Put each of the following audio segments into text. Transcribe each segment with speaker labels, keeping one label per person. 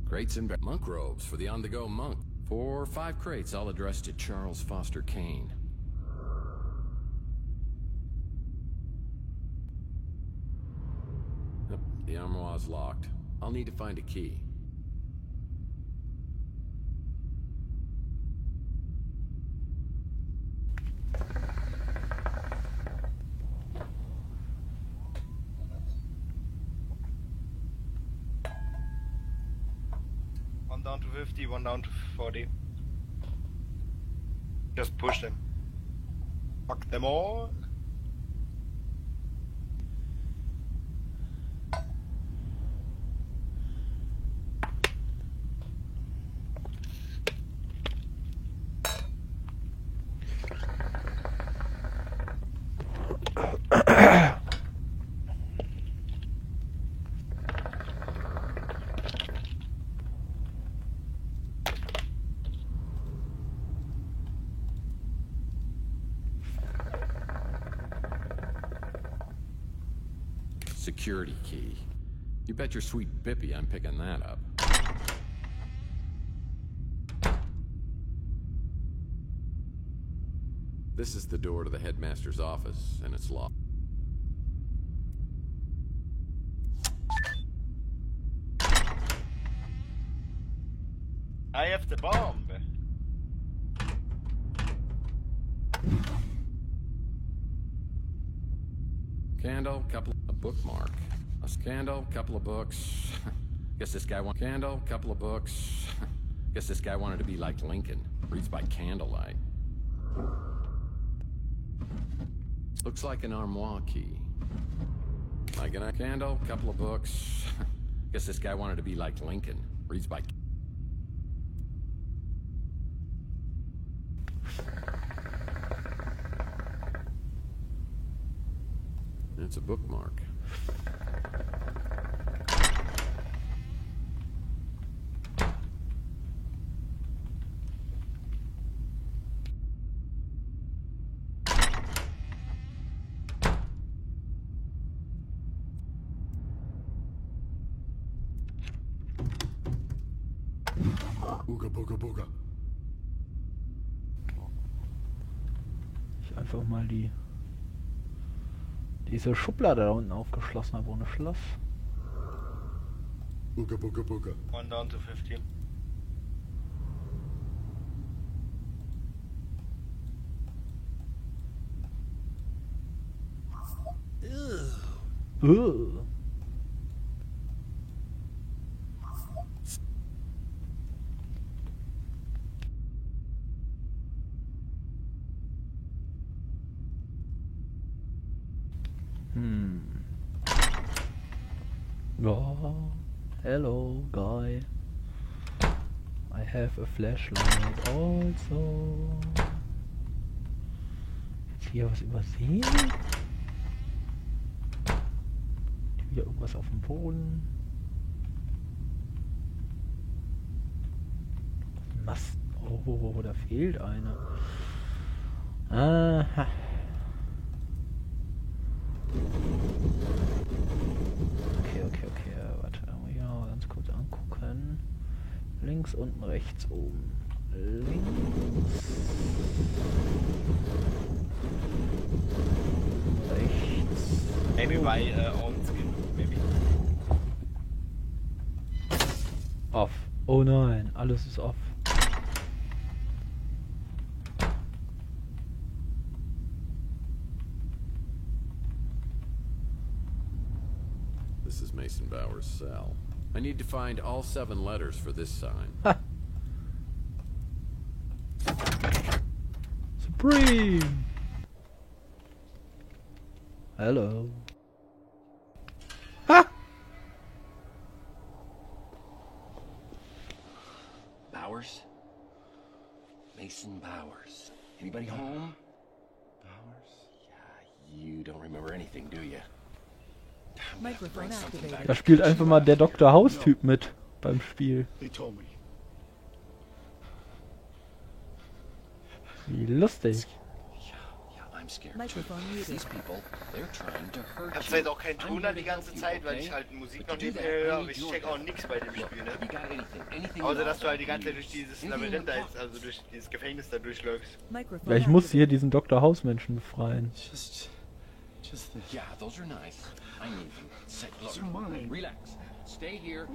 Speaker 1: Crates and monk robes for the on-the-go monk. 4 or 5 crates, all addressed to Charles Foster Kane. Yep, the armoire's locked. I'll need to find a key.
Speaker 2: Down to 50, one down to 40. Just push them. Fuck them all.
Speaker 1: Security key. You bet your sweet Bippy I'm picking that up. This is the door to the headmaster's office, and it's locked.
Speaker 2: I have the bomb.
Speaker 1: Candle, a bookmark. A candle, couple of books. Guess this guy wanted candle, couple of books. Guess this guy wanted to be like Lincoln. Reads by candlelight. Looks like an armoire key. Like a candle, couple of books. Guess this guy wanted to be like Lincoln. Reads by. It's a bookmark.
Speaker 3: Booga, booga, booga.
Speaker 4: Ich einfach mal diese Schublade da unten aufgeschlossen habe ohne Schloss.
Speaker 3: Booga, booga, booga.
Speaker 2: One down to 15.
Speaker 4: Ugh. Oh, hello, guy. I have a flashlight also. Jetzt hier was übersehen? Hier irgendwas auf dem Boden. Mast. Oh, da fehlt eine. Aha. Okay, warte, hier mal ganz kurz angucken. Links, unten, rechts, oben. Links. Rechts.
Speaker 2: Maybe by on skin, maybe.
Speaker 4: Off. Oh nein, alles ist off.
Speaker 1: This is Mason Bauer's cell. I need to find all 7 letters for this sign.
Speaker 4: Ha. Supreme! Hello. Ha!
Speaker 5: Bowers? Mason Bowers. Anybody home? Bowers? Yeah, you don't remember anything, do you?
Speaker 6: Microphone activated.
Speaker 4: Da spielt einfach mal der Dr. House-Typ mit beim Spiel.
Speaker 3: They told me.
Speaker 4: Wie lustig.
Speaker 5: Yeah, I'm scared.
Speaker 6: Microphone
Speaker 5: These
Speaker 6: muted.
Speaker 5: people, they're trying to hurt
Speaker 2: Ich hab
Speaker 5: you.
Speaker 2: zwar jetzt auch keinen
Speaker 5: I'm
Speaker 2: Ton
Speaker 5: here
Speaker 2: an die
Speaker 5: to help
Speaker 2: ganze
Speaker 5: you,
Speaker 2: Zeit, weil
Speaker 5: okay?
Speaker 2: ich halt Musik
Speaker 5: But
Speaker 2: noch
Speaker 5: to do
Speaker 2: nebenher
Speaker 5: that, I
Speaker 2: höre, aber
Speaker 5: need
Speaker 2: ich
Speaker 5: your
Speaker 2: check auch
Speaker 5: help.
Speaker 2: nichts bei dem
Speaker 5: Look,
Speaker 2: Spiel, ne?
Speaker 5: you got anything
Speaker 2: Außer
Speaker 5: you
Speaker 2: dass du halt die
Speaker 5: know,
Speaker 2: ganze Zeit durch
Speaker 5: use.
Speaker 2: dieses
Speaker 5: Anything in
Speaker 2: Labyrinth,
Speaker 5: your
Speaker 2: da
Speaker 5: pocket.
Speaker 2: also durch dieses Gefängnis da durchläufst.
Speaker 6: Microphone
Speaker 4: Ja, ich muss hier
Speaker 6: activated.
Speaker 4: diesen Dr. Hausmenschen befreien.
Speaker 5: Just the... Yeah, those are nice. I need them. Say, look,
Speaker 3: Those are mine.
Speaker 5: relax. Stay here.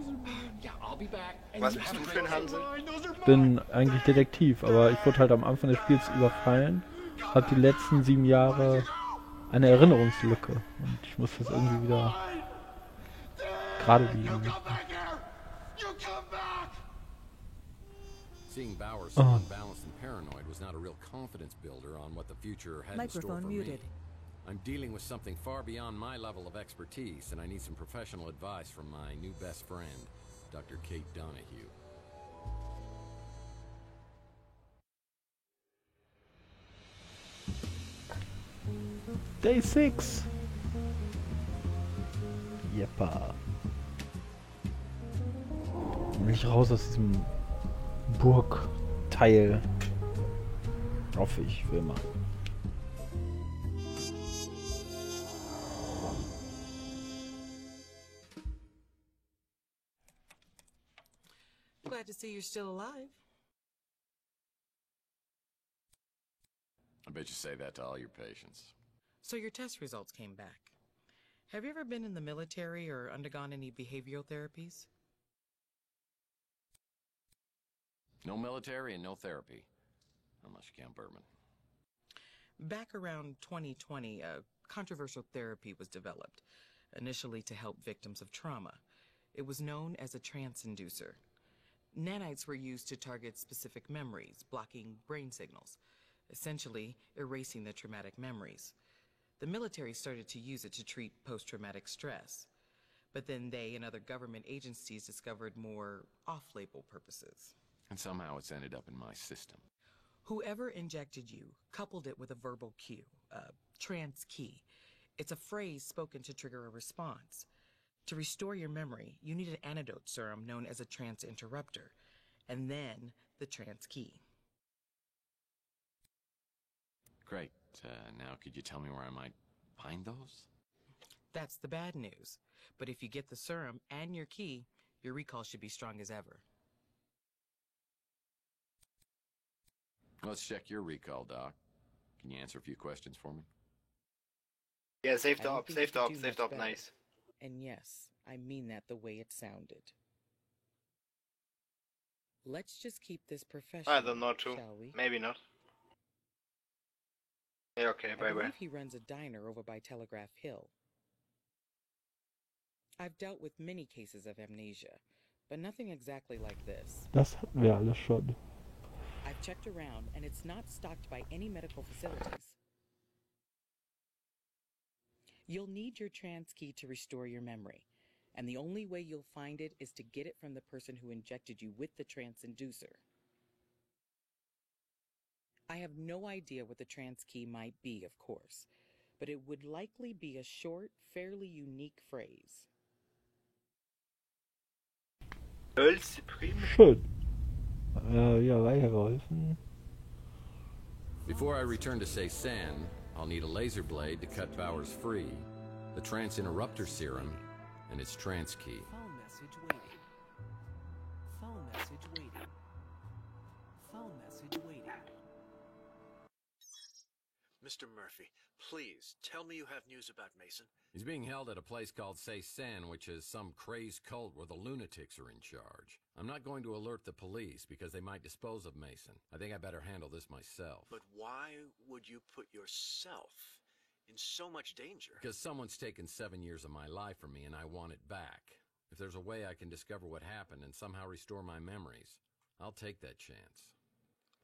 Speaker 5: Yeah, I'll be back. And
Speaker 2: Was
Speaker 5: you
Speaker 2: bist
Speaker 5: have
Speaker 2: du
Speaker 5: a
Speaker 2: für ein
Speaker 5: great day.
Speaker 2: Hansel?
Speaker 4: Ich bin eigentlich Detektiv, aber ich wurde halt am Anfang des Spiels überfallen. Hab die letzten 7 Jahre eine Erinnerungslücke. Und ich muss das irgendwie wieder gerade biegen.
Speaker 1: Seeing Bowers so unbalanced and paranoid was not a real confidence builder on what the future had in store
Speaker 6: Microphone
Speaker 1: for
Speaker 6: muted.
Speaker 1: me. I'm dealing with something far beyond my level of expertise, and I need some professional advice from my new best friend, Dr. Kate Donahue.
Speaker 4: Day 6! Jeppa. Will ich raus aus diesem Burgteil. Hoffe ich, für immer.
Speaker 7: Glad to see you're still alive.
Speaker 1: I bet you say that to all your patients.
Speaker 7: So your test results came back. Have you ever been in the military or undergone any behavioral therapies?
Speaker 1: No military and no therapy. Unless you count bourbon.
Speaker 7: Back around 2020, a controversial therapy was developed, initially to help victims of trauma. It was known as a trance inducer. Nanites were used to target specific memories, blocking brain signals, essentially erasing the traumatic memories. The military started to use it to treat post-traumatic stress, but then they and other government agencies discovered more off-label purposes.
Speaker 1: And somehow it's ended up in my system.
Speaker 7: Whoever injected you coupled it with a verbal cue, a trance key. It's a phrase spoken to trigger a response. To restore your memory, you need an antidote serum known as a trance interrupter, and then the trance key.
Speaker 1: Great. Now could you tell me where I might find those?
Speaker 7: That's the bad news. But if you get the serum and your key, your recall should be strong as ever.
Speaker 1: Let's check your recall, Doc. Can you answer a few questions for me?
Speaker 2: Ja, save
Speaker 7: I
Speaker 2: the
Speaker 7: don't
Speaker 2: op,
Speaker 7: think
Speaker 2: save
Speaker 7: you
Speaker 2: the
Speaker 7: could
Speaker 2: op,
Speaker 7: do
Speaker 2: save
Speaker 7: much
Speaker 2: the op,
Speaker 7: better.
Speaker 2: nice.
Speaker 7: And yes, I mean that the way it sounded. Let's just keep this professional,
Speaker 2: I don't know too.
Speaker 7: shall we?
Speaker 2: Maybe not. Ja, okay,
Speaker 7: I
Speaker 2: bye bye.
Speaker 7: believe he runs a diner over by Telegraph Hill. I've dealt with many cases of amnesia, but nothing exactly like this.
Speaker 4: Das hatten wir alles schon.
Speaker 7: I've checked around, and it's not stocked by any medical facilities. You'll need your trance key to restore your memory, and the only way you'll find it is to get it from the person who injected you with the trance inducer. I have no idea what the trance key might be, of course, but it would likely be a short, fairly unique phrase.
Speaker 2: Hölz, Supreme.
Speaker 4: Schön. Ja, weitergeholfen.
Speaker 1: Before I return to Ceysan, I'll need a laser blade to cut Bowers free, the trance interrupter serum, and its trance key.
Speaker 8: Phone message waiting. Phone message waiting. Phone message waiting.
Speaker 9: Mr. Murphy, please tell me you have news about Mason.
Speaker 1: He's being held at a place called Ceysan, which is some crazed cult where the lunatics are in charge. I'm not going to alert the police because they might dispose of Mason. I think I better handle this myself.
Speaker 9: But why would you put yourself in so much danger?
Speaker 1: Because someone's taken 7 years of my life from me and I want it back. If there's a way I can discover what happened and somehow restore my memories, I'll take that chance.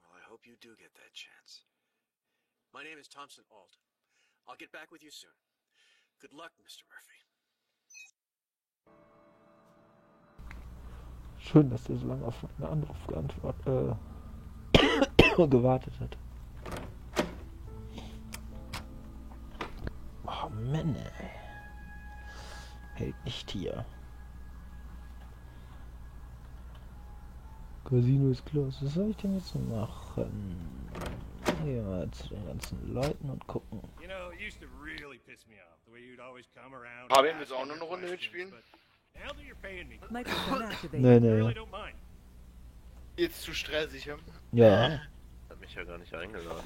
Speaker 9: Well, I hope you do get that chance. My name is Thompson Alton. I'll get back with you soon. Good luck, Mr. Murphy.
Speaker 4: Schön, dass der so lange auf einen Anruf gewartet hat. Oh Mann, ey. Hält nicht hier. Casino ist close. Was soll ich denn jetzt machen? Hier mal zu den ganzen Leuten und gucken.
Speaker 10: You know, it used to really piss me off the way you'd always come around.
Speaker 2: Fabian,
Speaker 10: and
Speaker 2: willst du
Speaker 10: ask
Speaker 2: auch
Speaker 10: me
Speaker 2: noch eine
Speaker 10: your
Speaker 2: Runde
Speaker 10: questions,
Speaker 2: mitspielen?
Speaker 10: but now that you're paying me,
Speaker 6: Microphone activated.
Speaker 4: Nee,
Speaker 10: I
Speaker 4: nee.
Speaker 10: really don't mind.
Speaker 2: Jetzt zu stressig, ja?
Speaker 4: Ja.
Speaker 11: Hat mich ja gar nicht eingeladen.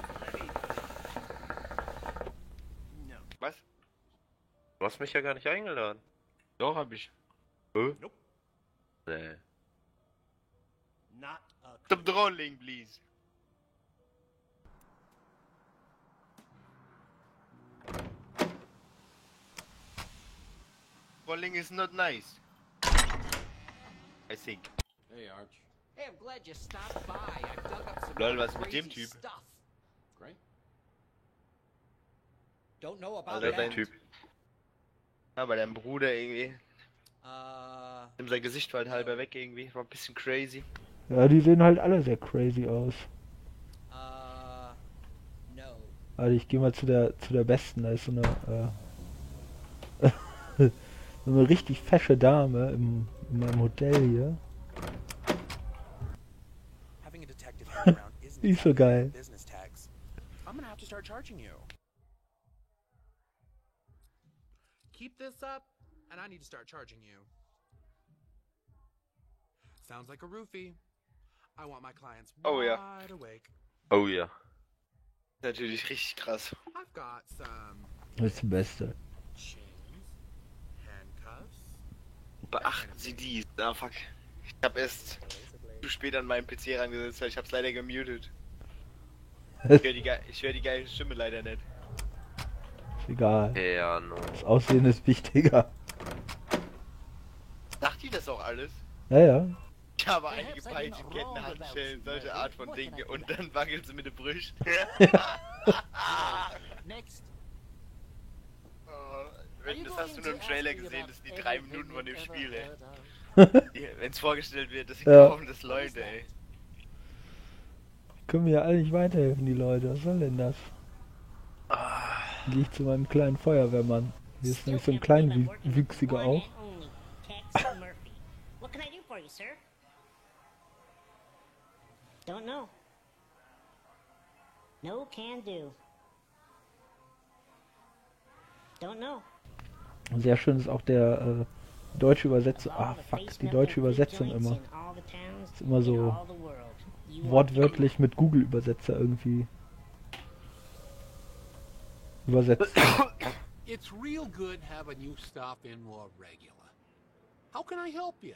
Speaker 10: No.
Speaker 2: Was?
Speaker 11: Du hast mich ja gar nicht eingeladen.
Speaker 2: Doch, hab ich.
Speaker 10: Nope.
Speaker 11: Nee.
Speaker 10: Not a
Speaker 2: Stop trolling, please. Trolling is not nice. I think.
Speaker 1: Hey, Arch.
Speaker 8: Hey, I'm glad you stopped by. I've dug up some
Speaker 2: Lol, was mit dem
Speaker 8: crazy
Speaker 2: Typ?
Speaker 8: stuff.
Speaker 1: Great.
Speaker 8: Don't know about
Speaker 2: Alter,
Speaker 8: that.
Speaker 2: dein Typ. Ja, bei deinem Bruder irgendwie.
Speaker 8: Uh,
Speaker 2: Nimm sein Gesicht war halt halber weg irgendwie. War ein bisschen crazy.
Speaker 4: Ja, die sehen halt alle sehr crazy aus.
Speaker 8: no.
Speaker 4: Also ich gehe mal zu der besten, da ist so eine so eine richtig fesche Dame in meinem Hotel hier.
Speaker 8: Having a detective hang around isn't
Speaker 4: Die ist so geil.
Speaker 8: business tags. I'm gonna have to start charging you. Keep this up, and I need to start charging you. Sounds like a roofie. I want my clients
Speaker 2: Oh, ja.
Speaker 8: wide awake.
Speaker 11: Oh ja.
Speaker 2: Natürlich richtig krass.
Speaker 8: I've got some
Speaker 4: Das ist die beste.
Speaker 8: chains, handcuffs.
Speaker 2: Beachten Sie dies. Ah, fuck. Ich hab erst zu spät an meinem PC rangesetzt, weil ich hab's leider gemutet. Ich hör die geile Stimme leider nicht.
Speaker 4: Ist egal.
Speaker 11: Ja, no.
Speaker 4: Das Aussehen ist wichtiger.
Speaker 2: Sagt die das auch alles?
Speaker 4: Ja, ja.
Speaker 2: Ich habe einige Peitschenketten, Handschellen, solche Art von Dinge und dann wackelt sie mit den Brüsten.
Speaker 8: Next.
Speaker 2: Das hast du nur im Trailer gesehen, das sind die 3 Minuten von dem Spiel, ey. Wenn's vorgestellt wird, das sind kaum das Leute, ey.
Speaker 4: Können mir ja alle nicht weiterhelfen, die Leute. Was soll denn das? Dann gehe ich zu meinem kleinen Feuerwehrmann. Hier ist nämlich so ein kleinwüchsiger auch.
Speaker 12: What can I do for you, sir? Don't know. No can do. Don't know.
Speaker 4: Sehr schön ist auch der deutsche Übersetzung. Ah, fuck, die deutsche Übersetzung immer. Ist immer so wortwörtlich mit Google-Übersetzer irgendwie übersetzt.
Speaker 13: It's real good having you stop in more regular. How can I help you?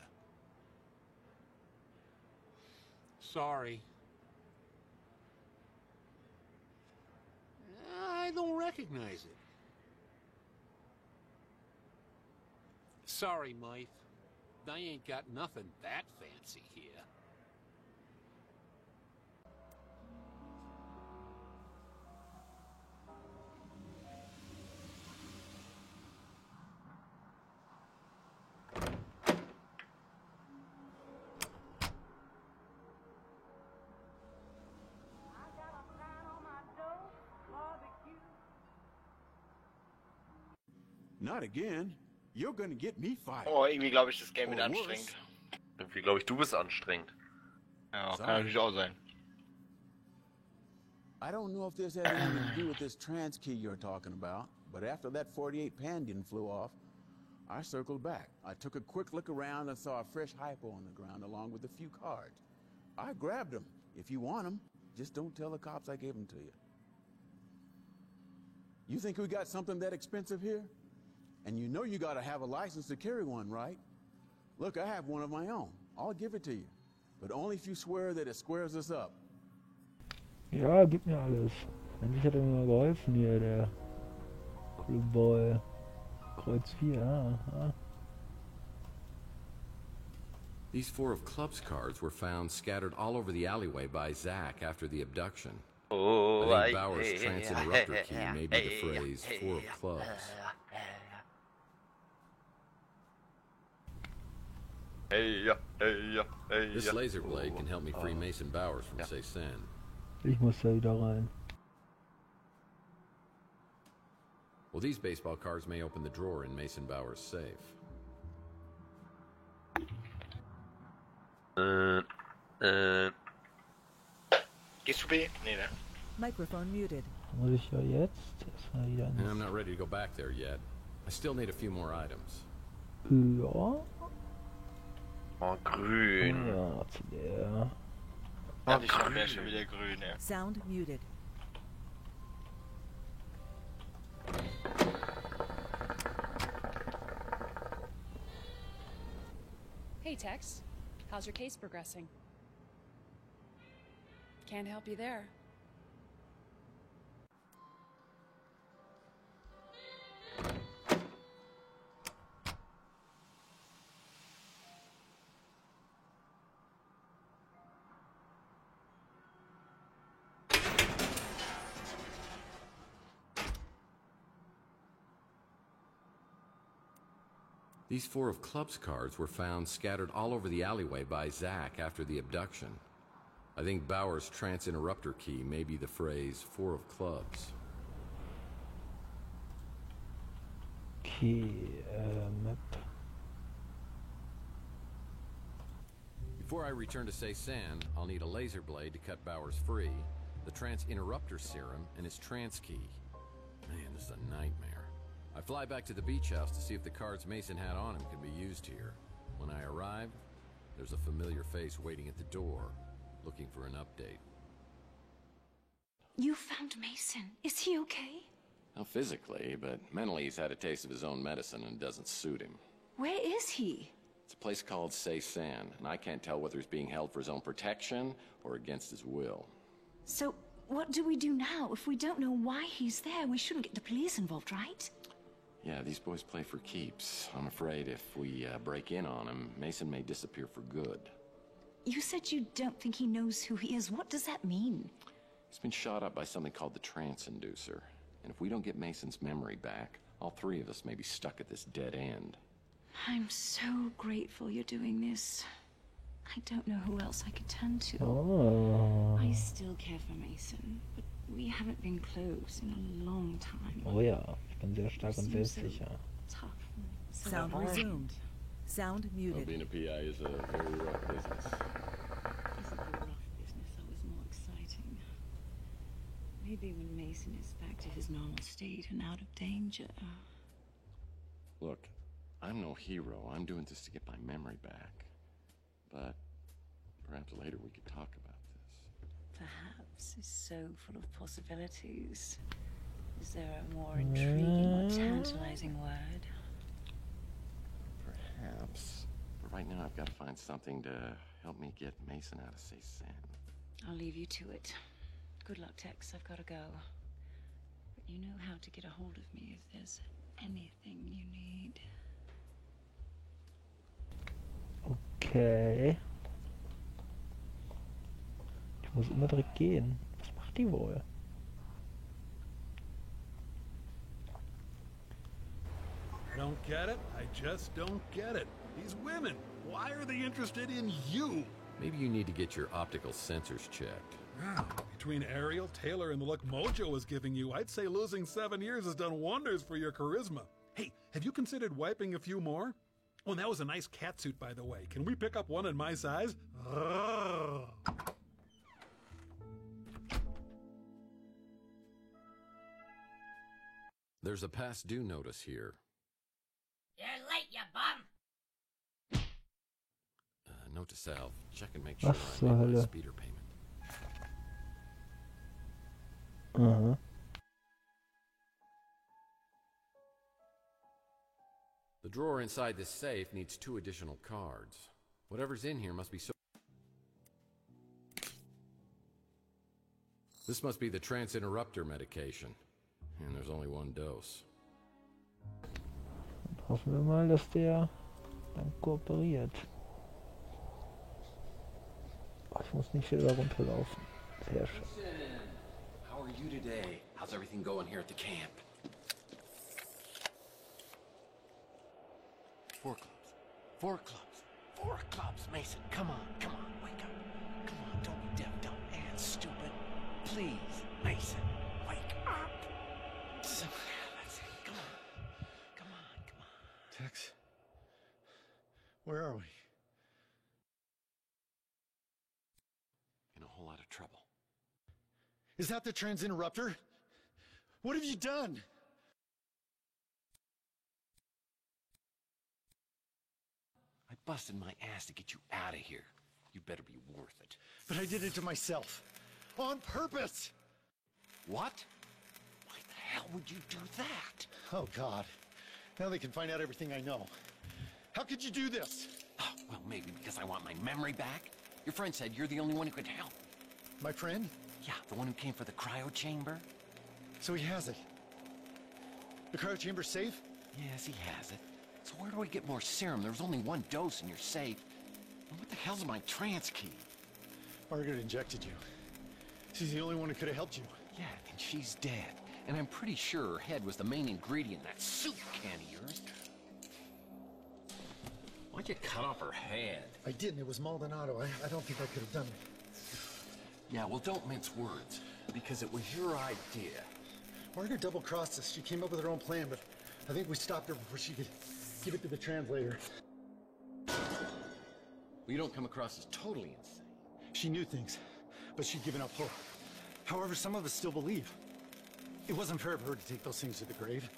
Speaker 13: Sorry. I don't recognize it. Sorry, Mike. I ain't got nothing that fancy here.
Speaker 3: Not again. You're gonna get me fired.
Speaker 2: Oh, irgendwie glaube ich, das Game wird anstrengend.
Speaker 11: Irgendwie glaube ich, du bist anstrengend.
Speaker 2: Ja, kann natürlich auch sein.
Speaker 14: I don't know if this has anything to do with this trans key you're talking about, but after that 48 Pandian flew off, I circled back. I took a quick look around and saw a fresh hypo on the ground along with a few cards. I grabbed them. If you want them, just don't tell the cops I gave them to you. You think we got something that expensive here? And you know you gotta have a license to carry one, right? Look, I have one of my own. I'll give it to you. But only if you swear that it squares us up.
Speaker 4: Ja, gib mir alles. Endlich hat er mir mal geholfen hier, der coole Boy. Kreuz 4, ah.
Speaker 1: These 4 of clubs cards were found scattered all over the alleyway by Zach after the abduction.
Speaker 11: Oh,
Speaker 1: I think Bauer's trance interrupter key may be the phrase 4 of clubs.
Speaker 2: Hey, ja, hey, ja, hey,
Speaker 1: This
Speaker 2: ja.
Speaker 1: laser blade can help me free Mason Bowers from Ceysan.
Speaker 4: Ich muss da wieder rein.
Speaker 1: Well, these baseball cards may open the drawer in Mason Bowers' safe.
Speaker 2: Gehst du B? Nee, ne?
Speaker 6: Microphone muted.
Speaker 4: Muss ich ja jetzt erstmal wieder
Speaker 1: And I'm not ready to go back there yet. I still need a few more items.
Speaker 4: Ja.
Speaker 11: Oh, grün.
Speaker 4: Ja, zu der.
Speaker 2: Ach, ich hab ja schon wieder grün, ja.
Speaker 6: Sound muted.
Speaker 15: Hey, Tex. How's your case progressing? Can't help you there.
Speaker 1: These 4 of clubs cards were found scattered all over the alleyway by Zach after the abduction. I think Bauer's trance interrupter key may be the phrase 4 of clubs.
Speaker 4: Okay, Map.
Speaker 1: Before I return to Ceysan, I'll need a laser blade to cut Bowers free, the trance interrupter serum, and his trance key. Man, this is a nightmare. I fly back to the beach house to see if the cards Mason had on him can be used here. When I arrive, there's a familiar face waiting at the door, looking for an update.
Speaker 16: You found Mason. Is he okay?
Speaker 1: Not physically, but mentally he's had a taste of his own medicine and it doesn't suit him.
Speaker 16: Where is he?
Speaker 1: It's a place called Ceysan, and I can't tell whether he's being held for his own protection or against his will.
Speaker 16: So, what do we do now? If we don't know why he's there, we shouldn't get the police involved, right?
Speaker 1: Yeah, these boys play for keeps. I'm afraid if we break in on him, Mason may disappear for good.
Speaker 16: You said you don't think he knows who he is. What does that mean?
Speaker 1: He's been shot up by something called the trance inducer. And if we don't get Mason's memory back, all 3 of us may be stuck at this dead end.
Speaker 16: I'm so grateful you're doing this. I don't know who else I could turn to.
Speaker 4: Oh.
Speaker 16: I still care for Mason, but we haven't been close in a long time.
Speaker 4: Oh ja, ich bin sehr stark und selbstsicher.
Speaker 6: Sound resumed. Sound muted.
Speaker 1: Being a PI is a very rough business.
Speaker 16: Isn't the rough business always more exciting? Maybe when Mason is back to his normal state and out of danger.
Speaker 1: Look, I'm no hero. I'm doing this to get my memory back. But perhaps later we could talk about this.
Speaker 16: Perhaps is so full of possibilities. Is there a more intriguing or tantalizing word?
Speaker 1: Perhaps. But right now I've got to find something to help me get Mason out of Ceysan.
Speaker 16: I'll leave you to it. Good luck, Tex. I've got to go. But you know how to get a hold of me if there's anything you need.
Speaker 4: Okay. Ich muss immer direkt gehen. Was macht die wohl?
Speaker 13: I don't get it. I just don't get it. These women, why are they interested in you?
Speaker 1: Maybe you need to get your optical sensors checked.
Speaker 13: Wow. Between Ariel, Taylor, and the look Mojo was giving you, I'd say losing 7 years has done wonders for your charisma. Hey, have you considered wiping a few more? Oh, and that was a nice catsuit, by the way. Can we pick up one in my size?
Speaker 1: There's a past due notice here.
Speaker 17: You're late, you bum!
Speaker 1: Note to self, check and make sure
Speaker 4: Was
Speaker 1: I
Speaker 4: zur
Speaker 1: made my
Speaker 4: Hölle?
Speaker 1: speeder payment.
Speaker 4: Aha.
Speaker 1: The drawer inside this safe needs 2 additional cards. Whatever's in here must be so... This must be the trance interrupter medication. And there's only 1 dose.
Speaker 4: Hoffen wir mal, dass der dann kooperiert. Oh, ich muss nicht wieder runterlaufen. Sehr schön.
Speaker 1: How are you today? How's everything going here at the camp?
Speaker 5: 4 clubs. 4 clubs. 4 clubs, Mason. Come on, wake up. Come on, don't be deaf, dumb, and stupid. Please, Mason, wake up. That's it. Come on.
Speaker 3: Tex, where are we?
Speaker 1: In a whole lot of trouble.
Speaker 3: Is that the transinterrupter? What have you done?
Speaker 5: I busted my ass to get you out of here. You better be worth it.
Speaker 3: But I did it to myself. On purpose!
Speaker 5: What? Why the hell would you do that?
Speaker 3: Oh, God. Now they can find out everything I know. How could you do this?
Speaker 5: Oh, well, maybe because I want my memory back. Your friend said you're the only one who could help.
Speaker 3: My friend?
Speaker 5: Yeah, the one who came for the cryo chamber.
Speaker 3: So he has it. The cryo chamber's safe?
Speaker 5: Yes, he has it. So where do I get more serum? There's only one dose and you're safe. And what the hell's my trance key?
Speaker 3: Margaret injected you. She's the only one who could have helped you.
Speaker 5: Yeah, and she's dead. And I'm pretty sure her head was the main ingredient in that soup can of yours. Why'd you cut off her head?
Speaker 3: I didn't. It was Maldonado. I don't think I could have done it.
Speaker 5: Yeah, well, don't mince words. Because it was your idea.
Speaker 3: Margaret double-crossed us. She came up with her own plan, but I think we stopped her before she could give it to the translator.
Speaker 5: Well, you don't come across as totally insane.
Speaker 3: She knew things, but she'd given up hope. However, some of us still believe. It wasn't fair of her to take those things to the grave.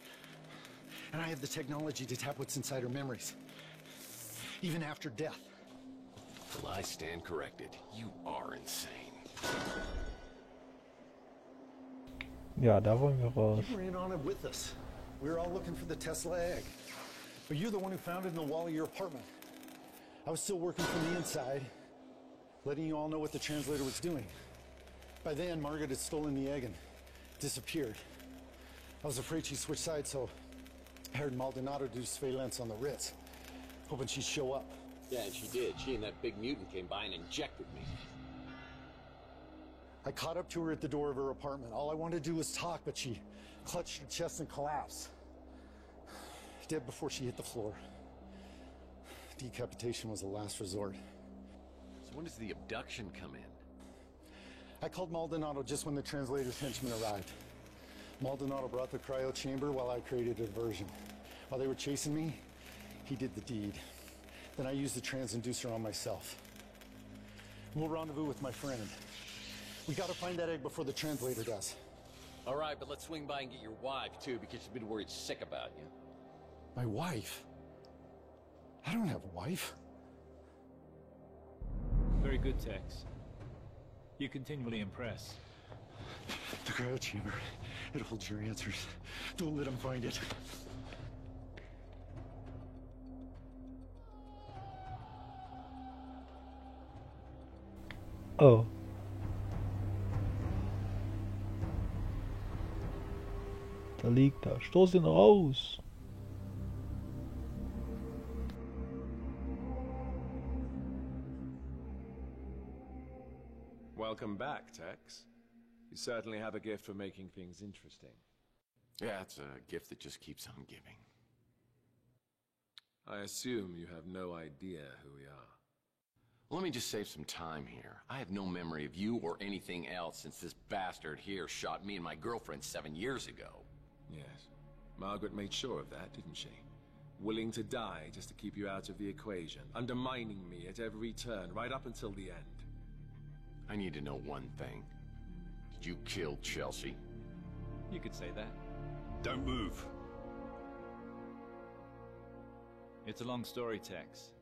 Speaker 3: And I have the technology to tap what's inside her memories. Even after death.
Speaker 5: Well, I stand corrected. You are insane.
Speaker 4: Ja, da wollen wir raus.
Speaker 3: You were in on it with us. We were all looking for the Tesla egg. But you're the one who found it in the wall of your apartment. I was still working from the inside, letting you all know what the translator was doing. By then, Margaret had stolen the egg and disappeared. I was afraid she'd switch sides, so I hired Maldonado to do surveillance on the Ritz, hoping she'd show up.
Speaker 5: Yeah, and she did. She and that big mutant came by and injected me.
Speaker 3: I caught up to her at the door of her apartment. All I wanted to do was talk, but she clutched her chest and collapsed. Dead before she hit the floor. Decapitation was the last resort.
Speaker 5: So when does the abduction come in?
Speaker 3: I called Maldonado just when the translator's henchmen arrived. Maldonado brought the cryo chamber while I created a diversion. While they were chasing me, he did the deed. Then I used the transinducer on myself. We'll rendezvous with my friend. We gotta find that egg before the translator does.
Speaker 5: All right, but let's swing by and get your wife, too, because she's been worried sick about you.
Speaker 3: My wife? I don't have a wife.
Speaker 18: Very good, Tex. You continually impress.
Speaker 3: The cryo chamber. It holds your answers. Don't let him find it.
Speaker 4: Oh. Da liegt er. Stoß ihn raus.
Speaker 19: Welcome back, Tex. You certainly have a gift for making things interesting.
Speaker 1: Yeah, it's a gift that just keeps on giving.
Speaker 19: I assume you have no idea who we are.
Speaker 1: Let me just save some time here. I have no memory of you or anything else since this bastard here shot me and my girlfriend 7 years ago.
Speaker 19: Yes. Margaret made sure of that, didn't she? Willing to die just to keep you out of the equation, undermining me at every turn, right up until the end.
Speaker 1: I need to know one thing. Did you kill Chelsea?
Speaker 18: You could say that.
Speaker 3: Don't move.
Speaker 18: It's a long story, Tex.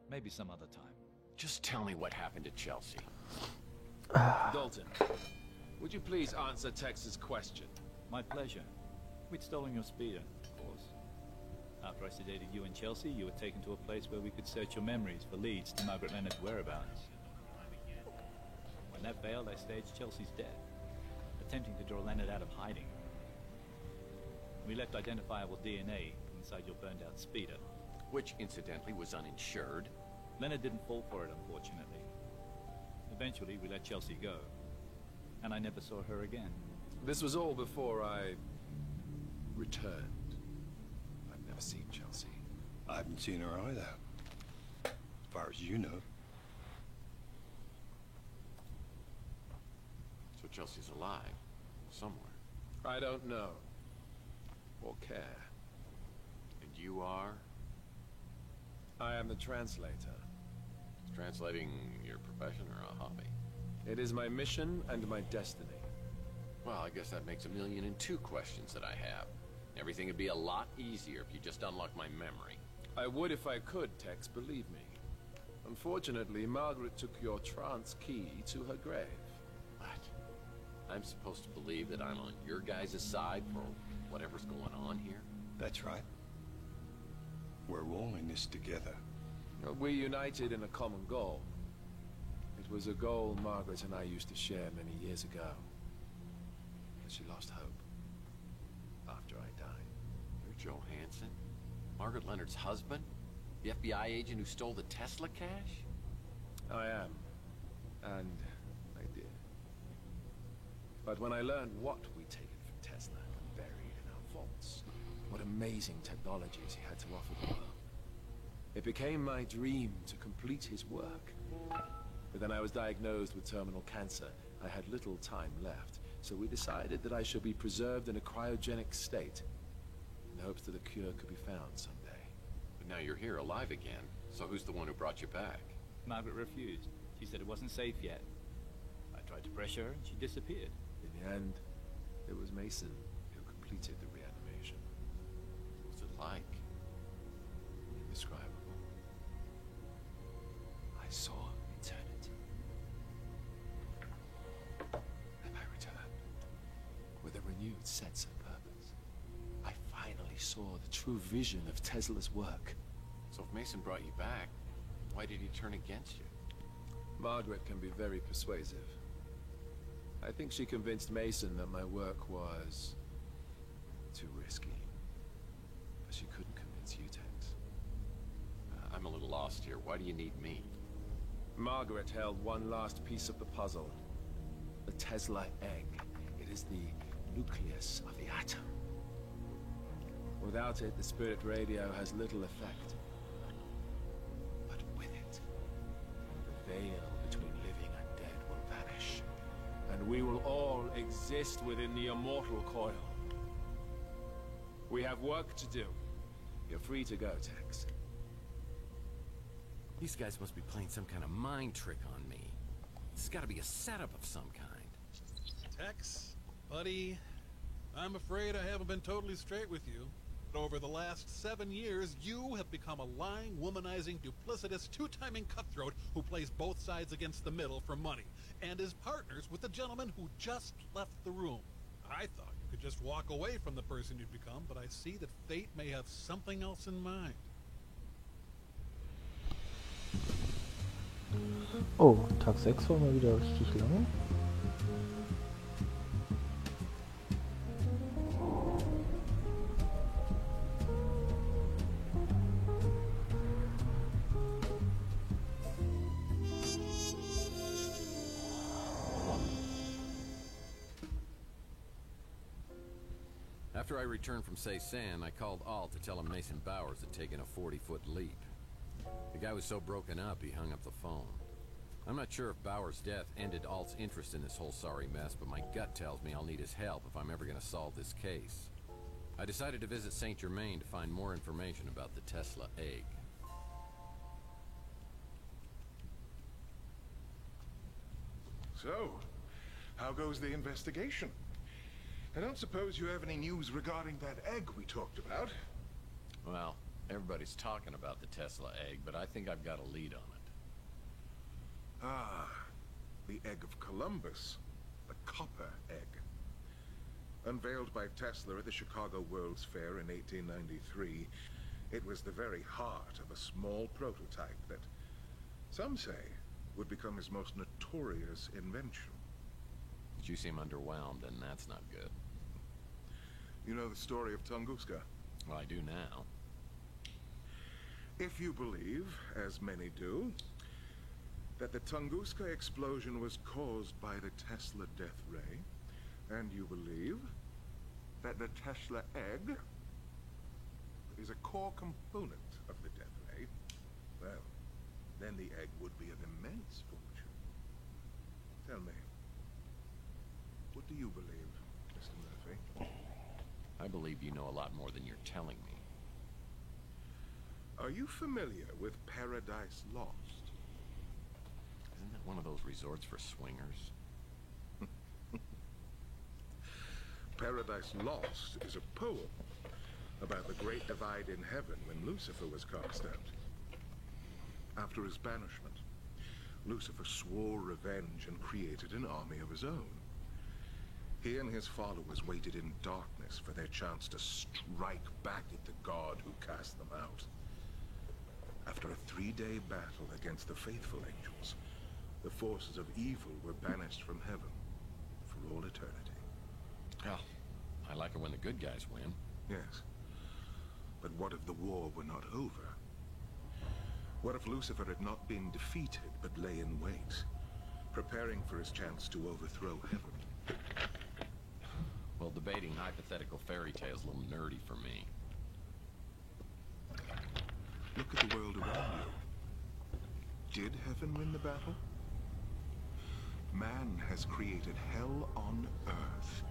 Speaker 18: Maybe some other time.
Speaker 1: Just tell me what happened to Chelsea.
Speaker 19: Dalton, would you please answer Tex's question?
Speaker 18: My pleasure. We'd stolen your speeder, of course. After I sedated you and Chelsea, you were taken to a place where we could search your memories for leads to Margaret Leonard's whereabouts. When that failed, I staged Chelsea's death, attempting to draw Leonard out of hiding. We left identifiable DNA inside your burned-out speeder.
Speaker 1: Which, incidentally, was uninsured.
Speaker 18: Leonard didn't fall for it, unfortunately. Eventually, we let Chelsea go, and I never saw her again.
Speaker 19: This was all before I returned. I've never seen Chelsea.
Speaker 3: I haven't seen her either. As far as you know.
Speaker 1: So Chelsea's alive. Somewhere.
Speaker 19: I don't know. Or care.
Speaker 1: And you are?
Speaker 19: I am the translator.
Speaker 1: Is translating your profession or a hobby?
Speaker 19: It is my mission and my destiny.
Speaker 1: Well, I guess that makes 1,000,002 questions that I have. Everything would be a lot easier if you just unlocked my memory.
Speaker 19: I would if I could, Tex, believe me. Unfortunately, Margaret took your trance key to her grave.
Speaker 1: What? I'm supposed to believe that I'm on your guys' side for whatever's going on here?
Speaker 5: That's right. We're all in this together.
Speaker 19: We're united in a common goal. It was a goal Margaret and I used to share many years ago. But she lost hope after I died.
Speaker 1: You're Joe Hansen? Margaret Leonard's husband? The FBI agent who stole the Tesla cash?
Speaker 19: I am. And I did. But when I learned what we'd taken from Tesla and buried in our vaults, what amazing technologies he had to offer the world, it became my dream to complete his work. But then I was diagnosed with terminal cancer. I had little time left, so we decided that I should be preserved in a cryogenic state, in hopes that a cure could be found someday.
Speaker 1: But now you're here, alive again. So who's the one who brought you back?
Speaker 18: Margaret refused. She said it wasn't safe yet. I tried to pressure her, and she disappeared.
Speaker 19: In the end, it was Mason who completed the reanimation.
Speaker 1: What's it like?
Speaker 19: Indescribable. I saw eternity. And I returned with a renewed sense of purpose. I finally saw the true vision of Tesla's work.
Speaker 1: So if Mason brought you back, why did he turn against you?
Speaker 19: Margaret can be very persuasive. I think she convinced Mason that my work was too risky. But she couldn't convince you, Tex.
Speaker 1: I'm a little lost here. Why do you need me?
Speaker 19: Margaret held one last piece of the puzzle. The Tesla egg. It is the nucleus of the atom. Without it, the spirit radio has little effect. But with it, the veil between living and dead will vanish. And we will all exist within the immortal coil. We have work to do. You're free to go, Tex.
Speaker 1: These guys must be playing some kind of mind trick on me. This has got to be a setup of some kind.
Speaker 13: Tex, buddy, I'm afraid I haven't been totally straight with you. But over the last 7 years, you have become a lying, womanizing, duplicitous, two-timing cutthroat who plays both sides against the middle for money, and is partners with the gentleman who just left the room. I thought you could just walk away from the person you'd become, but I see that fate may have something else in mind.
Speaker 4: Oh, Tag 6 war mal wieder richtig lange.
Speaker 1: After I returned from Ceysan, I called Alt to tell him Mason Bowers had taken a 40-foot leap. The guy was so broken up, he hung up the phone. I'm not sure if Bowers' death ended Alt's interest in this whole sorry mess, but my gut tells me I'll need his help if I'm ever going to solve this case. I decided to visit St. Germain to find more information about the Tesla egg.
Speaker 20: So, how goes the investigation? I don't suppose you have any news regarding that egg we talked about?
Speaker 1: Well, everybody's talking about the Tesla egg, but I think I've got a lead on it.
Speaker 20: Ah, the egg of Columbus. The copper egg. Unveiled by Tesla at the Chicago World's Fair in 1893, it was the very heart of a small prototype that, some say, would become his most notorious invention.
Speaker 1: But you seem underwhelmed, and that's not good.
Speaker 20: You know the story of Tunguska?
Speaker 1: Well, I do now.
Speaker 20: If you believe, as many do, that the Tunguska explosion was caused by the Tesla death ray, and you believe that the Tesla egg is a core component of the death ray, well, then the egg would be an immense fortune. Tell me, what do you believe, Mr. Murphy?
Speaker 1: I believe you know a lot more than you're telling me.
Speaker 20: Are you familiar with Paradise Lost?
Speaker 1: Isn't that one of those resorts for swingers?
Speaker 20: Paradise Lost is a poem about the great divide in heaven when Lucifer was cast out. After his banishment, Lucifer swore revenge and created an army of his own. He and his followers waited in darkness for their chance to strike back at the god who cast them out. After a 3-day battle against the faithful angels, the forces of evil were banished from heaven for all eternity.
Speaker 1: Well, I like it when the good guys win.
Speaker 20: Yes. But what if the war were not over? What if Lucifer had not been defeated, but lay in wait, preparing for his chance to overthrow heaven?
Speaker 1: Well, debating hypothetical fairy tales is a little nerdy for me.
Speaker 20: Look at the world around you. Did heaven win the battle? Man has created hell on earth.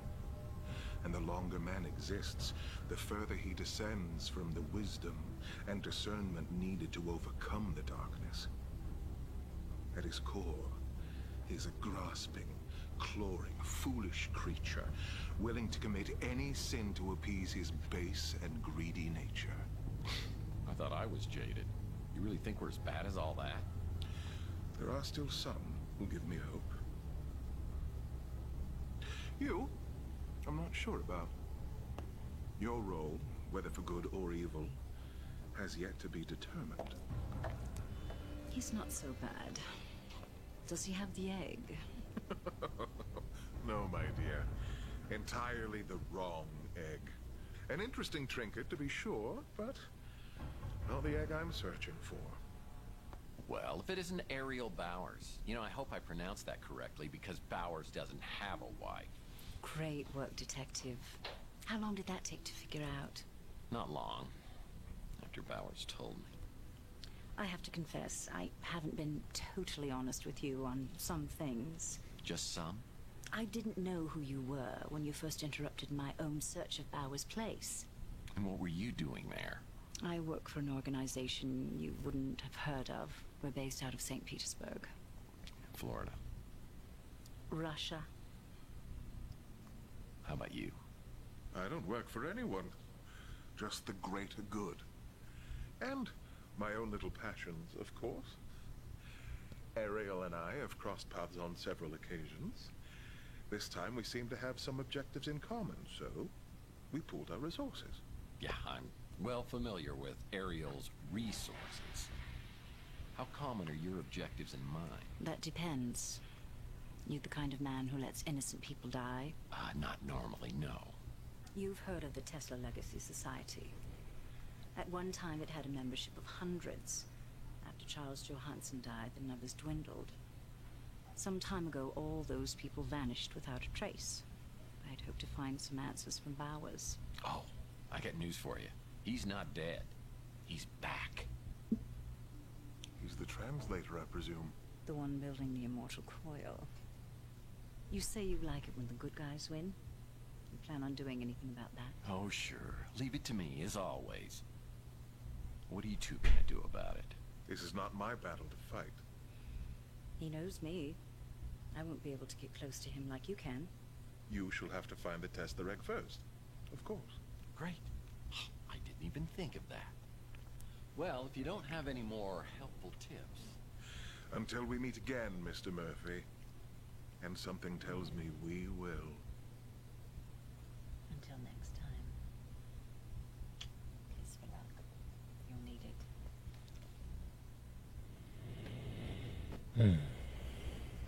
Speaker 20: And the longer man exists, the further he descends from the wisdom and discernment needed to overcome the darkness. At his core, he's a grasping, clawing, foolish creature, willing to commit any sin to appease his base and greedy nature.
Speaker 1: I thought I was jaded. You really think we're as bad as all that?
Speaker 20: There are still some who give me hope. You, I'm not sure about. Your role, whether for good or evil, has yet to be determined.
Speaker 16: He's not so bad. Does he have the egg?
Speaker 20: No, my dear. Entirely the wrong egg. An interesting trinket, to be sure, but not the egg I'm searching for.
Speaker 1: Well, if it isn't Ariel Bowers. You know, I hope I pronounced that correctly, because Bowers doesn't have a wife.
Speaker 16: Great work, Detective. How long did that take to figure out?
Speaker 1: Not long. After Bowers told me.
Speaker 16: I have to confess, I haven't been totally honest with you on some things.
Speaker 1: Just some?
Speaker 16: I didn't know who you were when you first interrupted my own search of Bowers' place.
Speaker 1: And what were you doing there?
Speaker 16: I work for an organization you wouldn't have heard of. We're based out of St. Petersburg.
Speaker 1: Florida.
Speaker 16: Russia.
Speaker 1: How about you?
Speaker 20: I don't work for anyone. Just the greater good. And my own little passions, of course. Ariel and I have crossed paths on several occasions. This time we seem to have some objectives in common, so we pooled our resources.
Speaker 1: Yeah, I'm well familiar with Ariel's resources. How common are your objectives and mine?
Speaker 16: That depends. You the kind of man who lets innocent people die?
Speaker 1: Not normally, no.
Speaker 16: You've heard of the Tesla Legacy Society. At one time it had a membership of hundreds. After Charles Johansson died, the numbers dwindled. Some time ago, all those people vanished without a trace. I'd hoped to find some answers from Bowers.
Speaker 1: Oh, I got news for you. He's not dead. He's back.
Speaker 20: He's the translator, I presume.
Speaker 16: The one building the immortal coil. You say you like it when the good guys win? You plan on doing anything about that?
Speaker 1: Oh, sure. Leave it to me, as always. What are you two gonna do about it?
Speaker 20: This is not my battle to fight.
Speaker 16: He knows me. I won't be able to get close to him like you can.
Speaker 20: You shall have to find the Tesla egg first. Of course.
Speaker 1: Great. I didn't even think of that. Well, if you don't have any more helpful tips...
Speaker 20: Until we meet again, Mr. Murphy. And something tells me we will.
Speaker 16: Until next time. Kiss for luck. You'll need it.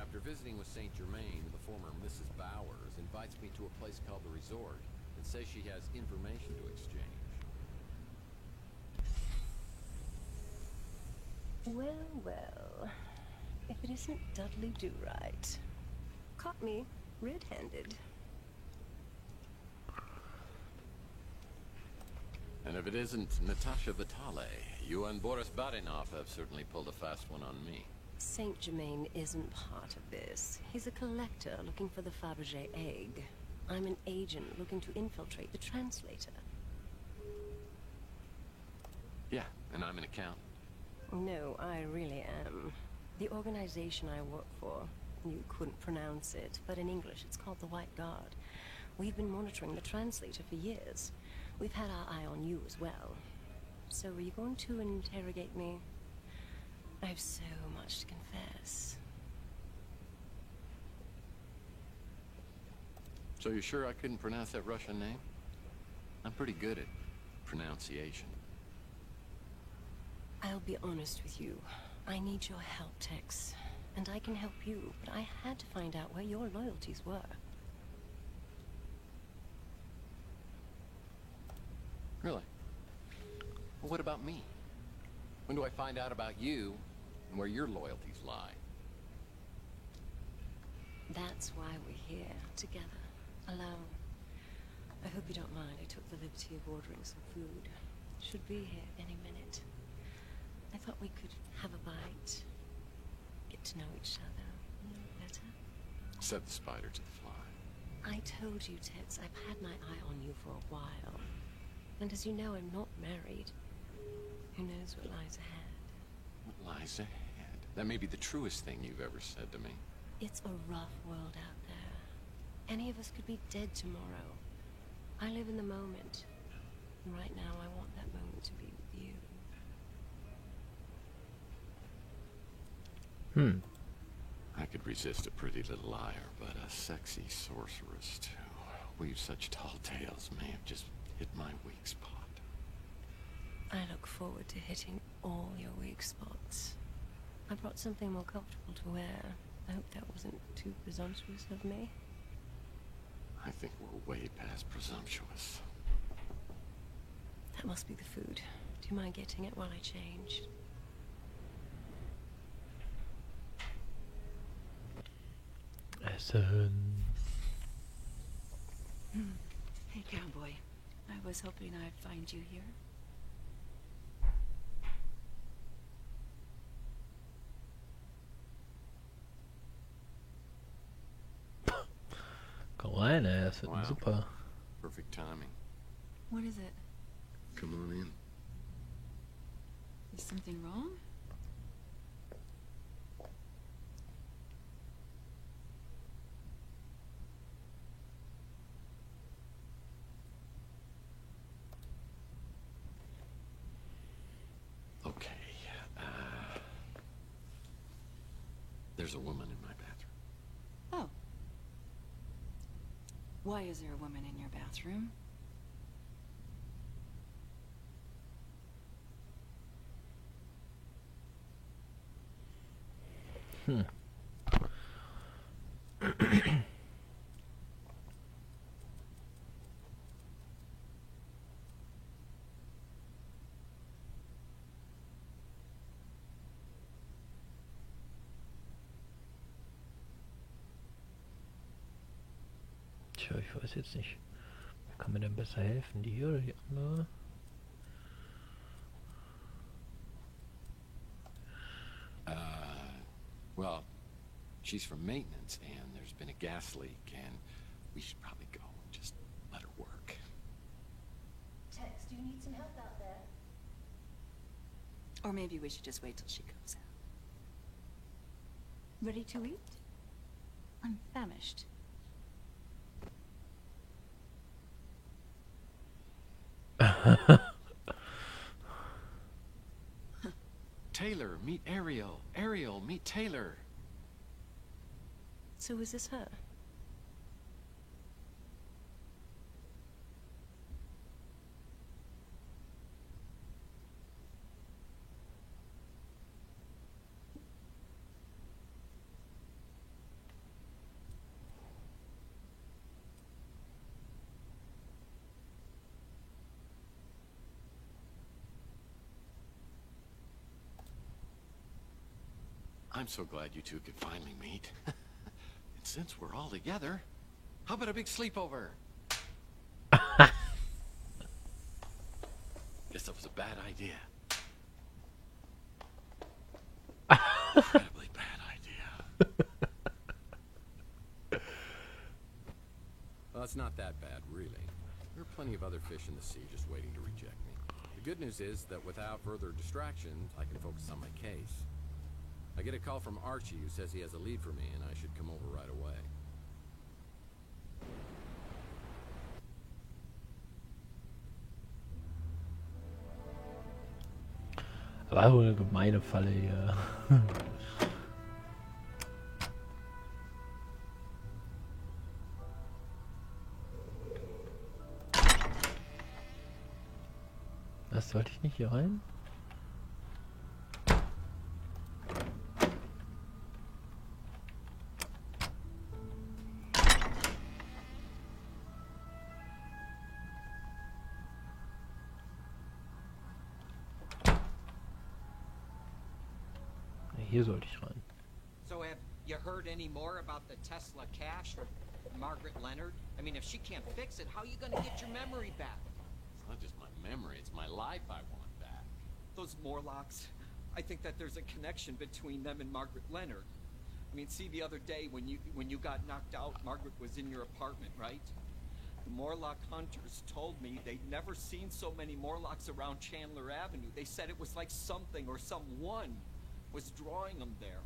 Speaker 1: After visiting with St. Germain, the former Mrs. Bowers invites me to a place called the Resort and says she has information to exchange.
Speaker 21: Well, well. If it isn't Dudley Do-Right. Caught me red-handed.
Speaker 1: And if it isn't Natasha Vitale, you and Boris Barinov have certainly pulled a fast one on me.
Speaker 21: Saint Germain isn't part of this. He's a collector looking for the Fabergé egg. I'm an agent looking to infiltrate the translator.
Speaker 1: Yeah, and I'm an accountant.
Speaker 21: No, I really am. The organization I work for, you couldn't pronounce it, but in English it's called the White Guard. We've been monitoring the translator for years. We've had our eye on you as well. So are you going to interrogate me? I have so much to confess.
Speaker 1: So you're sure I couldn't pronounce that Russian name? I'm pretty good at pronunciation.
Speaker 21: I'll be honest with you. I need your help, Tex. And I can help you, but I had to find out where your loyalties were.
Speaker 1: Really? Well, what about me? When do I find out about you and where your loyalties lie?
Speaker 21: That's why we're here, together, alone. I hope you don't mind. I took the liberty of ordering some food. Should be here any minute. I thought we could have a bite, get to know each other a little better.
Speaker 1: Set the spider to the fly.
Speaker 21: I told you, Tex, I've had my eye on you for a while. And as you know, I'm not married. Who knows what lies ahead?
Speaker 1: What lies ahead? That may be the truest thing you've ever said to me.
Speaker 21: It's a rough world out there. Any of us could be dead tomorrow. I live in the moment. And right now, I want that moment to be with you.
Speaker 1: I could resist a pretty little liar, but a sexy sorceress, too. Weave such tall tales may have just hit my weak spot.
Speaker 21: I look forward to hitting all your weak spots. I brought something more comfortable to wear. I hope that wasn't too presumptuous of me.
Speaker 1: I think we're way past presumptuous.
Speaker 21: That must be the food. Do you mind getting it while I change?
Speaker 4: Essen.
Speaker 16: Hey, cowboy. I was hoping I'd find you here.
Speaker 4: Kleine Essen,
Speaker 1: Wow.
Speaker 4: super.
Speaker 1: Perfect timing.
Speaker 16: What is it?
Speaker 1: Come on in.
Speaker 16: Is something wrong?
Speaker 1: Okay. There's a woman in my bathroom.
Speaker 16: Oh. Why is there a woman in your bathroom?
Speaker 4: Tja, ich weiß jetzt nicht. Wer kann mir denn besser helfen? Die hier oder die andere?
Speaker 1: Well, she's from maintenance, and there's been a gas leak, and we should probably go and just let her work.
Speaker 21: Tex, do you need some help out there?
Speaker 16: Or maybe we should just wait till she comes out. Ready to eat? I'm famished.
Speaker 1: Taylor, meet Ariel. Ariel, meet Taylor.
Speaker 21: So is this her?
Speaker 1: I'm so glad you two could finally meet. And since we're all together, how about a big sleepover? Guess that was a bad idea. Incredibly bad idea. Well, it's not that bad, really. There are plenty of other fish in the sea just waiting to reject me. The good news is that without further distractions, I can focus on my case. I get a call from Archie who says he has a lead for me and I should come over right away.
Speaker 4: War wohl eine gemeine Falle hier. Das sollte ich nicht hier rein? Hier sollte ich rein.
Speaker 7: So have you heard any more about the Tesla cache or Margaret Leonard? I mean, if she can't fix it, how are you gonna get your memory back?
Speaker 1: It's not just my memory, it's my life I want back.
Speaker 7: Those Morlocks, I think that there's a connection between them and Margaret Leonard. I mean, see, the other day when you got knocked out, Margaret was in your apartment, right? The Morlock hunters told me they'd never seen so many Morlocks around Chandler Avenue. They said it was like something or someone was drawing them there.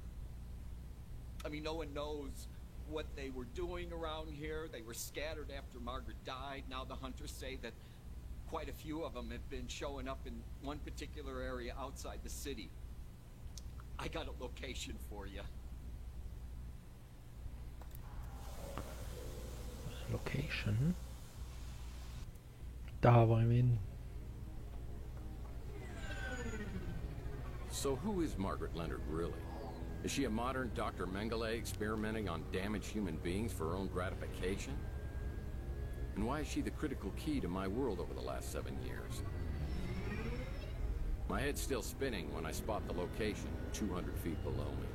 Speaker 7: I mean, no one knows what they were doing around here. They were scattered after Margaret died. Now the hunters say that quite a few of them have been showing up in one particular area outside the city. I got a location for you.
Speaker 4: Location? Da wollen wir hin.
Speaker 1: So who is Margaret Leonard really? Is she a modern Dr. Mengele experimenting on damaged human beings for her own gratification? And why is she the critical key to my world over the last 7 years? My head's still spinning when I spot the location 200 feet below me.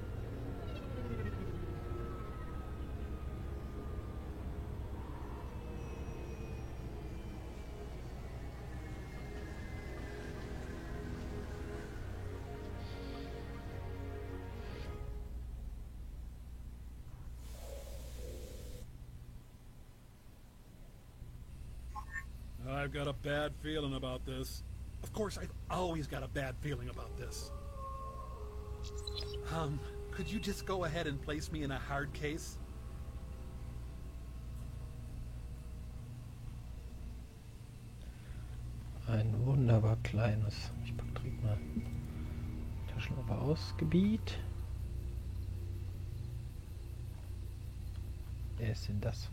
Speaker 13: I've got a bad feeling about this. Of course, I've always got a bad feeling about this. Could you just go ahead and place me in a hard case?
Speaker 4: Ein wunderbar kleines, ich pack direkt mal Taschenlampe aus, Gebiet. Wer ist denn das?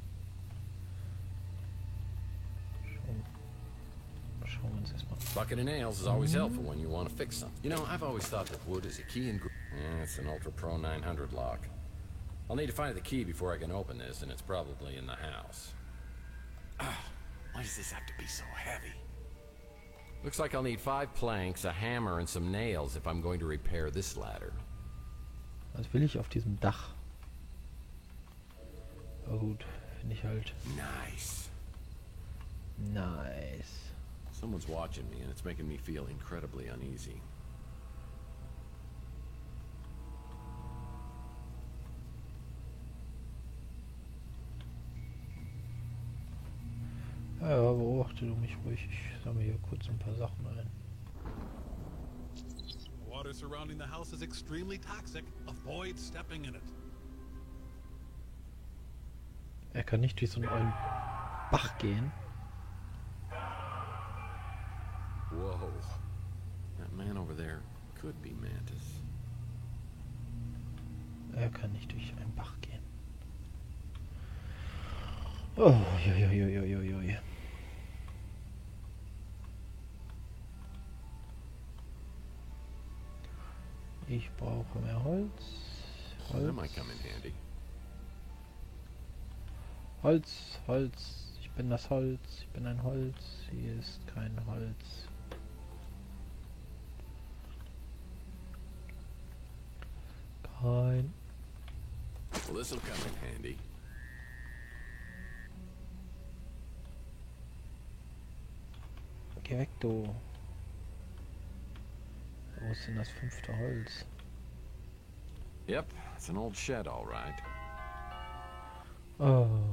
Speaker 4: Schauen wir uns erstmal.
Speaker 1: Bucket of nails is always helpful when you want to fix something. You know, I've always thought that wood is a key ingredient. Yeah, it's an Ultra Pro 900 lock. I'll need to find the key before I can open this, and it's probably in the house.
Speaker 5: Why does this have to be so heavy?
Speaker 1: Looks like I'll need 5 planks, a hammer, and some nails if I'm going to repair this ladder.
Speaker 4: Was will ich auf diesem Dach? Oh gut, finde ich halt.
Speaker 1: Nice.
Speaker 4: Nice.
Speaker 1: Someone's watching me, and it's making me feel incredibly uneasy.
Speaker 4: Ja, beobachte du mich ruhig. Ich sammle hier kurz ein paar Sachen ein.
Speaker 13: Water surrounding the house is extremely toxic. Avoid stepping in it.
Speaker 4: Er kann nicht durch so einen ollen Bach gehen.
Speaker 1: Whoa. That man over there could be Mantis.
Speaker 4: Er kann nicht durch einen Bach gehen. Oh, joi. Ich brauche mehr Holz.
Speaker 1: That might come in handy.
Speaker 4: Holz. Ich bin das Holz. Ich bin ein Holz. Hier ist kein Holz. Kein.
Speaker 1: Well, this'll come in handy.
Speaker 4: Geh weg, du. Wo ist denn das 5. Holz?
Speaker 1: Yep, it's an old shed, all right.
Speaker 4: Oh.